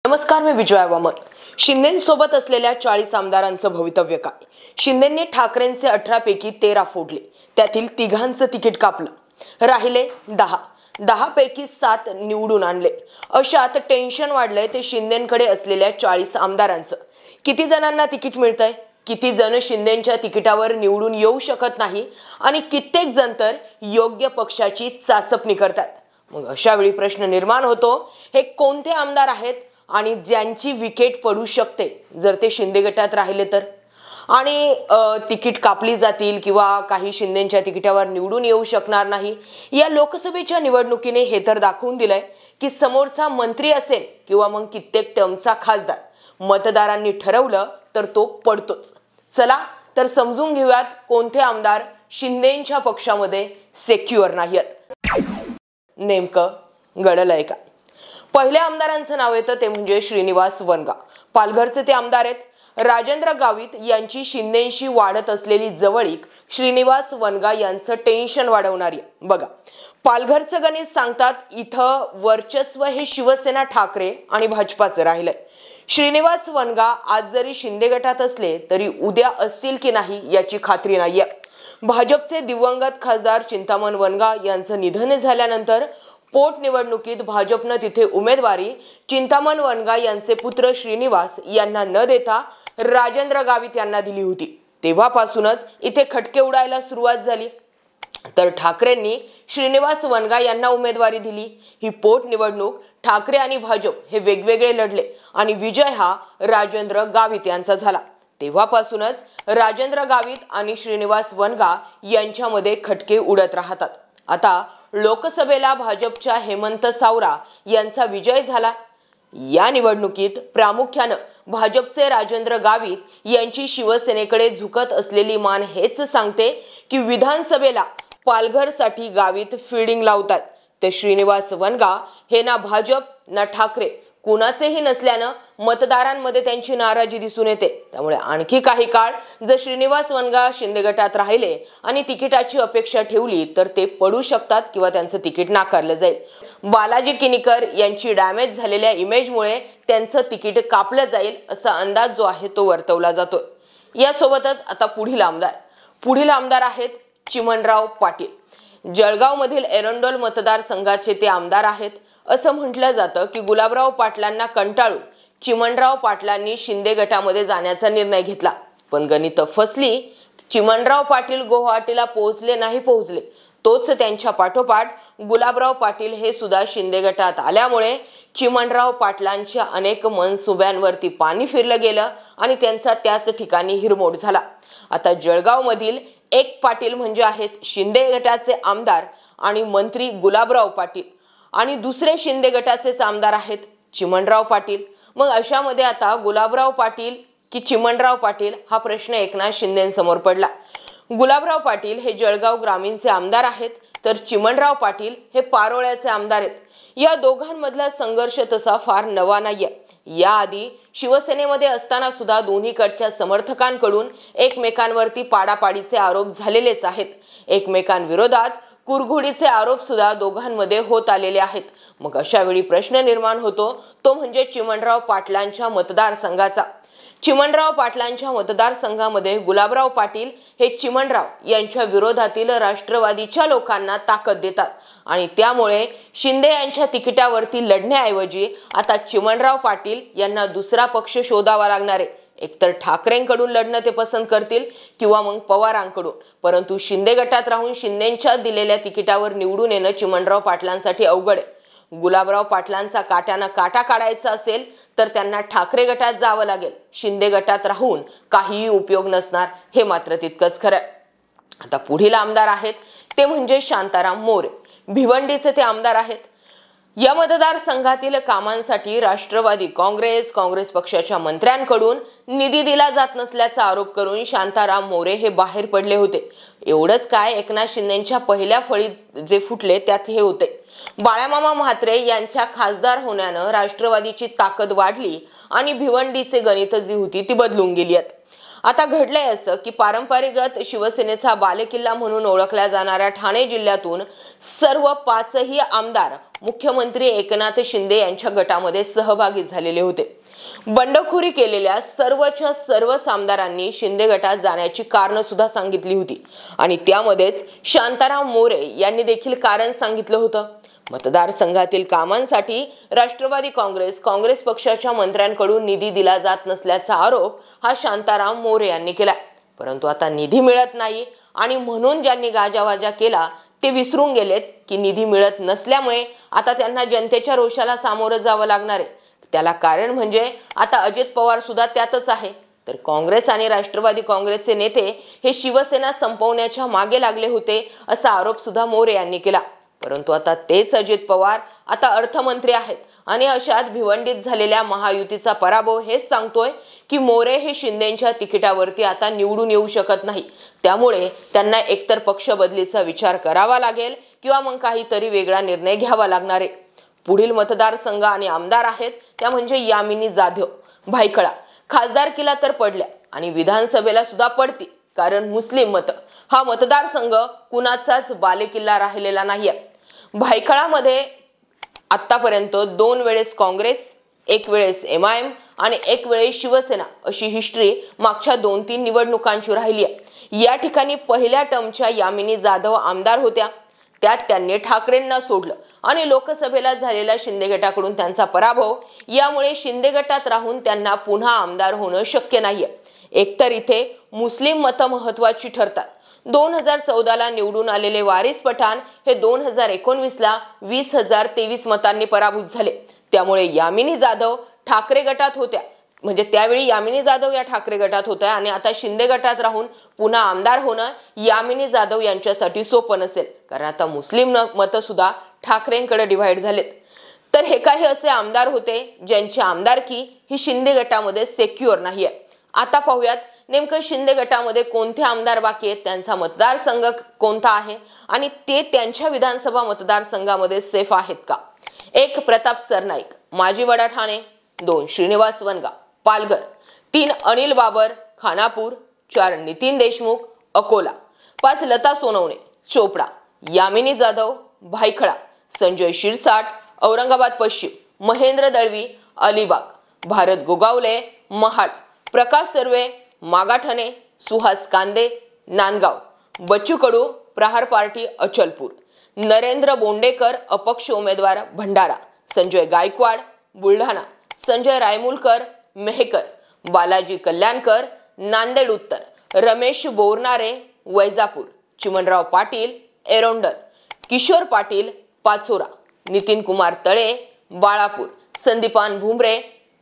नमस्कार, मी विजया वामन। शिंदेंसोबत असलेल्या 40 आमदारांचं भवितव्य काय? शिंदेंनी ठाकरेंचे 18 पैकी 13 फोडले, त्यातील तिघांचं तिकीट कापलं, राहिले 10 पैकी 7 निवडून आणले। अशात टेन्शन वाढलंय ते शिंदेंकडे असलेल्या 40 आमदारांचं। किती जणांना तिकीट मिळतंय, किती जण शिंदेंच्या तिकिटावर निवडून येऊ शकत नाही आणि कित्येक जण तर योग्य पक्षाची चाचपणी करतात। मग अशा वेळी प्रश्न निर्माण होतो, हे कोणते आमदार आहेत आणि ज्यांची विकेट पडू शकते जर ते शिंदे गटात राहिले तर, आणि तिकीट कापली जातील किंवा काही शिंदेंच्या तिकिटावर निवडून येऊ शकणार नाही। या लोकसभेच्या निवडणुकीने हे तर दाखवून दिलंय की समोरचा मंत्री असेल किंवा मग कित्येक टर्मचा खासदार, मतदारांनी ठरवलं तर तो पडतोच। चला तर समजून घेऊयात कोणते आमदार शिंदेंच्या पक्षामध्ये सेक्युअर नाहीत। नेमकं घडलंय का? पहिल्या आमदारांचं नाव येतं ते म्हणजे श्रीनिवास वनगा। पालघरचे ते आमदार आहेत। राजेंद्र गावित यांची शिंदेंशी वाढत असलेली जवळीक श्रीनिवास वनगा यांचं टेन्शन वाढवणारी। बघा, पालघरचं गणित सांगतात इथं वर्चस्व हे शिवसेना, ठाकरे आणि भाजपाचं राहिलंय। श्रीनिवास वनगा आज जरी शिंदे गटात असले तरी उद्या असतील की नाही याची खात्री नाहीये। भाजपचे दिवंगत खासदार चिंतामण वनगा यांचं निधन झाल्यानंतर पोटनिवडणुकीत भाजपनं तिथे उमेदवारी चिंतामण वनगा यांचे पुत्र श्रीनिवास यांना न देता राजेंद्र गावित यांना दिली होती। तेव्हापासूनच इथे खटके उडायला सुरुवात झाली। तर ठाकरेंनी श्रीनिवास वनगा यांना उमेदवारी दिली। ही पोटनिवडणूक ठाकरे आणि भाजप हे वेगवेगळे लढले आणि विजय हा राजेंद्र गावित यांचा झाला। तेव्हापासूनच राजेंद्र गावित आणि श्रीनिवास वनगा यांच्यामध्ये खटके उडत राहतात। आता लोकसभेला भाजपच्या हेमंत सावरा यांचा विजय झाला। या निवडणुकीत प्रामुख्याने भाजपचे राजेंद्र गावित यांची शिवसेनेकडे झुकत असलेली मान हेच सांगते की विधानसभेला पालघरसाठी गावित फील्डिंग लावतात। ते श्रीनिवास वनगा हे ना भाजप ना ठाकरे कुणाचेही नसल्यानं मतदारांमध्ये त्यांची नाराजी दिसून येते। त्यामुळे आणखी काही काळ जर श्रीनिवास वनगा शिंदे गटात राहिले आणि तिकिटाची अपेक्षा ठेवली तर ते पडू शकतात किंवा त्यांचं तिकीट नाकारलं जाईल। बालाजी किनीकर यांची डॅमेज झालेल्या इमेजमुळे त्यांचं तिकीट कापलं जाईल असा अंदाज जो आहे तो वर्तवला जातोय। यासोबतच आता पुढील आमदार आहेत चिमणराव पाटील। जळगाव मधील एरंडोल मतदारसंघाचे ते आमदार आहेत। असं म्हटलं जातं की गुलाबराव पाटलांना कंटाळून चिमणराव पाटलांनी शिंदे गटामध्ये जाण्याचा निर्णय घेतला, पण गणित फसली। चिमणराव पाटील गुवाहाटीला पोहोचले तोच त्यांच्या पाठोपाठ गुलाबराव पाटील हे सुद्धा शिंदे गटात आल्यामुळे चिमणराव पाटलांच्या अनेक मनसुब्यांवरती पाणी फिरलं गेलं आणि त्यांचा त्याच ठिकाणी हिरमोड झाला। आता जळगाव मधील एक पाटील म्हणजे आहेत शिंदे गटाचे आमदार आणि मंत्री गुलाबराव पाटील, आणि दुसरे शिंदे गटाचेच आमदार आहेत चिमणराव पाटील। मग अशामध्ये आता गुलाबराव पाटील की चिमणराव पाटील हा प्रश्न एकनाथ शिंदेंसमोर पडला। गुलाबराव पाटील हे जळगाव ग्रामीणचे आमदार आहेत, तर चिमणराव पाटील हे पारोळ्याचे आमदार आहेत। या दोघांमधला संघर्ष तसा फार नवा नाहीये। याआधी शिवसेनेमध्ये असताना सुद्धा दोन्हीकडच्या समर्थकांकडून एकमेकांवरती पाडापाडीचे आरोप झालेलेच आहेत। एकमेकांविरोधात कुरघोडीचे आरोप सुद्धा दोघांमध्ये होत आलेले आहेत। मग अशा वेळी प्रश्न निर्माण होतो तो म्हणजे चिमणराव पाटलांच्या मतदारसंघाचा। चिमणराव पाटलांच्या मतदारसंघामध्ये गुलाबराव पाटील हे चिमणराव यांच्या विरोधातील राष्ट्रवादीच्या लोकांना ताकद देतात आणि त्यामुळे शिंदे यांच्या तिकिटावरती लढण्याऐवजी आता चिमणराव पाटील यांना दुसरा पक्ष शोधावा लागणार आहे। एकतर ठाकरेंकडून लढणं ते पसंत करतील किंवा मग पवारांकडून, परंतु शिंदे गटात राहून शिंदेंच्या दिलेल्या तिकिटावर निवडून येणं चिमणराव पाटलांसाठी अवघड आहे। गुलाबराव पाटलांचा काट्यानं काटा काढायचा असेल तर त्यांना ठाकरे गटात जावं लागेल। शिंदे गटात राहून काहीही उपयोग नसणार, हे मात्र तितकंच खरं। आता पुढील आमदार आहेत ते म्हणजे शांताराम मोरे। भिवंडीचे ते आमदार आहेत। या मतदारसंघातील कामांसाठी राष्ट्रवादी काँग्रेस पक्षाच्या मंत्र्यांकडून निधी दिला जात नसल्याचा आरोप करून शांताराम मोरे हे बाहेर पडले होते। एवढंच काय, एकनाथ शिंदेंच्या पहिल्या फळीत जे फुटले त्यात हे होते। बाळामामा म्हात्रे यांच्या खासदार होण्यानं राष्ट्रवादीची ताकद वाढली आणि भिवंडीचे गणित जी होती ती बदलून गेली आहेत। आता घडलंय असं की पारंपरिकगत शिवसेनेचा बालेकिल्ला म्हणून ओळखल्या जाणाऱ्या ठाणे जिल्ह्यातून सर्व पाचही आमदार मुख्यमंत्री एकनाथ शिंदे यांच्या गटामध्ये सहभागी झालेले होते। बंडखोरी केलेल्या सर्वच्या सर्वच आमदारांनी शिंदे गटात जाण्याची कारण सुद्धा सांगितली होती आणि त्यामध्येच शांताराम मोरे यांनी देखील कारण सांगितलं होतं। मतदारसंघातील कामांसाठी राष्ट्रवादी काँग्रेस पक्षाच्या मंत्र्यांकडून निधी दिला जात नसल्याचा आरोप हा शांताराम मोरे यांनी केला। परंतु आता निधी मिळत नाही आणि म्हणून ज्यांनी गाजावाजा केला ते विसरून गेलेत की निधी मिळत नसल्यामुळे आता त्यांना जनतेच्या रोषाला सामोरं जावं लागणार आहे। त्याला कारण म्हणजे आता अजित पवार सुद्धा त्यातच आहे। तर काँग्रेस आणि राष्ट्रवादी काँग्रेसचे नेते हे शिवसेना संपवण्याच्या मागे लागले होते असा आरोप सुद्धा मोरे यांनी केला। परंतु आता तेच अजित पवार आता अर्थमंत्री आहेत आणि अशात भिवंडीत झालेल्या महायुतीचा पराभव हेच सांगतोय की मोरे हे शिंदेच्या तिकिटावरती आता निवडून येऊ शकत नाही। त्यामुळे त्यांना एकतर पक्ष बदलीचा विचार करावा लागेल किंवा मग काहीतरी वेगळा निर्णय घ्यावा लागणार आहे। पुढील मतदारसंघ आणि आमदार आहेत त्या म्हणजे यामिनी जाधव, भायखळा। खासदारकीला तर पडल्या आणि विधानसभेला सुद्धा पडती, कारण मुस्लिम मत हा मतदारसंघ कुणाचाच बालेकिल्ला राहिलेला नाहीये। भायखळामध्ये आतापर्यंत 2 वेळेस काँग्रेस, 1 वेळेस MIM आणि 1 वेळेस शिवसेना अशी हिस्ट्री मागच्या 2-3 निवडणुकांची राहिली आहे। या ठिकाणी पहिल्या टर्मच्या यामिनी जाधव आमदार होत्या, त्यात त्यांनी ठाकरेंना सोडलं आणि लोकसभेला झालेल्या शिंदे गटाकडून त्यांचा पराभव, यामुळे शिंदे गटात राहून त्यांना पुन्हा आमदार होणं शक्य नाहीये। एकतर इथे मुस्लिम मतं महत्त्वाची ठरतात। 2014 ला निवडून आलेले वारिस पठाण हे 2019 ला 20,023 मतांनी पराभूत झाले। त्यामुळे यामिनी जाधव ठाकरे गटात होत्या, म्हणजे त्यावेळी यामिनी जाधव या ठाकरे गटात होत्या आणि आता शिंदे गटात राहून पुन्हा आमदार होणं यामिनी जाधव यांच्यासाठी सोपं नसेल, कारण आता मुस्लिम मतं सुद्धा ठाकरेंकडे डिव्हाइड झालेत। तर हे काही असे आमदार होते ज्यांची आमदारकी ही शिंदे गटामध्ये सेक्युअर नाहीये। आता पाहूयात नेमकं शिंदे गटामध्ये कोणते आमदार बाकी आहेत, त्यांचा मतदारसंघ कोणता आहे आणि ते त्यांच्या विधानसभा मतदारसंघामध्ये सेफ आहेत का। 1 प्रताप सरनाईक, माजी वडा ठाणे। 2 श्रीनिवास वनगा, पालघर। 3 अनिल बाबर, खानापूर। 4 नितीन देशमुख, अकोला। 5 लता सोनवणे, चोपडा। यामिनी जाधव, भायखळा। संजय शिरसाट, औरंगाबाद पश्चिम। महेंद्र दळवी, अलिबाग। भारत गोगावले, महाड। प्रकाश सर्वे, मागाठणे। सुहास कांदे, नांदगाव। बच्चू कडू, प्रहार पार्टी, अचलपूर। नरेंद्र बोंडेकर, अपक्ष उमेदवार, भंडारा। संजय गायकवाड, बुलढाणा। संजय रायमुलकर, मेहकर। बालाजी कल्याणकर, नांदेड उत्तर। रमेश बोरनारे, वैजापूर। चिमणराव पाटील, एरोंडल। किशोर पाटील, पाचोरा। नितीन कुमार तळे, बाळापूर। संदीपान भुमरे,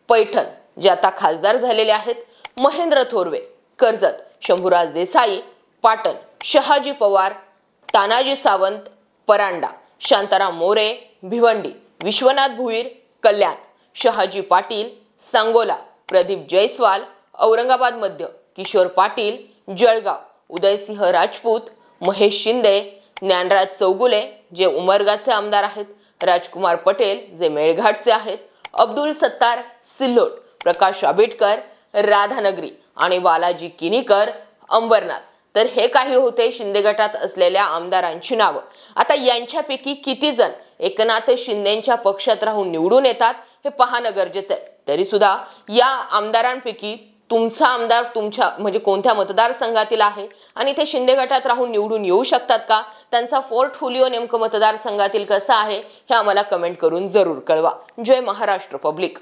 पैठण, जे आता खासदार झालेले आहेत। महेंद्र थोरवे, कर्जत। शंभूराज देसाई, पाटण। शहाजी पवार, तानाजी सावंत, परांडा। शांताराम मोरे, भिवंडी। विश्वनाथ भुईर, कल्याण। शहाजी पाटील, सांगोला। प्रदीप जयस्वाल, औरंगाबाद मध्य। किशोर पाटील, जळगाव। उदयसिंह राजपूत, महेश शिंदे। ज्ञानराज चौगुले, जे उमरगाचे आमदार आहेत। राजकुमार पटेल, जे मेळघाटचे आहेत। अब्दुल सत्तार, सिल्लोड। प्रकाश आंबेडकर, राधानगरी आणि बालाजी किनीकर, अंबरनाथ। तर हे काही होते शिंदे गटात असलेल्या आमदारांची नावं। आता यांच्यापैकी किती जण एकनाथ शिंदेच्या पक्षात राहून निवडून येतात हे पाहणं गरजेचं आहे। तरी सुद्धा या आमदारांपैकी तुमचा आमदार तुमच्या म्हणजे कोणत्या मतदारसंघातील आहे आणि ते शिंदे गटात राहून निवडून येऊ शकतात का, त्यांचा पोर्टफोलिओ नेमकं मतदारसंघातील कसा आहे हे आम्हाला कमेंट करून जरूर कळवा। जय महाराष्ट्र पब्लिक।